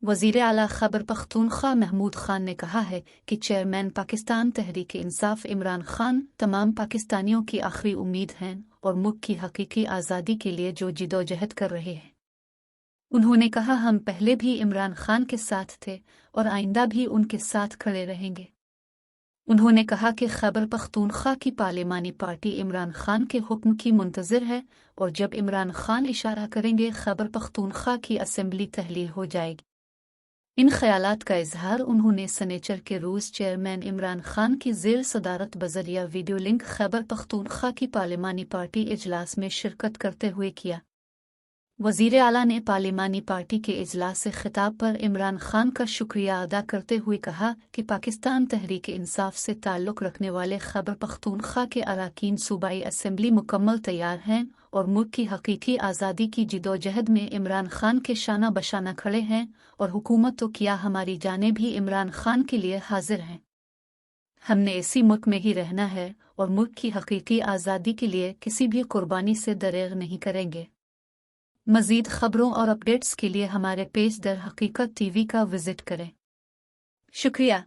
वज़ीर आला खैबर पख्तूनख्वा महमूद खान ने कहा है कि चेयरमैन पाकिस्तान तहरीक इंसाफ इमरान खान तमाम पाकिस्तानियों की आखिरी उम्मीद हैं और मुल्क की हकीकी आज़ादी के लिए जो जिदोजहद कर रहे हैं। उन्होंने कहा, हम पहले भी इमरान खान के साथ थे और आइंदा भी उनके साथ खड़े रहेंगे। उन्होंने कहा कि खैबर पख्तूनख्वा की पार्लिमानी पार्टी इमरान खान के हुक्म की मुंतज़िर है और जब इमरान खान इशारा करेंगे खैबर पख्तूनख्वा की असेंबली तहलील हो जाएगी। इन ख्यालात का इजहार उन्होंने सनेचर के रोज़ चेयरमैन इमरान खान की ज़ेर सदारत बज़रिया वीडियो लिंक खैबर पख्तूनख्वा की पार्लिमानी पार्टी इजलास में शिरकत करते हुए किया। वज़ीर आला ने पार्लिमानी पार्टी के इजलास से खिताब पर इमरान खान का शुक्रिया अदा करते हुए कहा कि पाकिस्तान तहरीक इंसाफ से ताल्लुक़ रखने वाले खैबर पख्तूनख्वा के अरकान सूबाई असेंबली मुकम्मल तैयार हैं और मुल्क की हकीकी आज़ादी की जिदोजहद में इमरान खान के शाना बशाना खड़े हैं और हुकूमत तो क्या हमारी जानें भी इमरान खान के लिए हाजिर हैं। हमने इसी मुल्क में ही रहना है और मुल्क की हकीकी आज़ादी के लिए किसी भी कुर्बानी से दरेग नहीं करेंगे। मज़ीद खबरों और अपडेट्स के लिए हमारे पेज दर हकीकत TV का विजिट करें। शुक्रिया।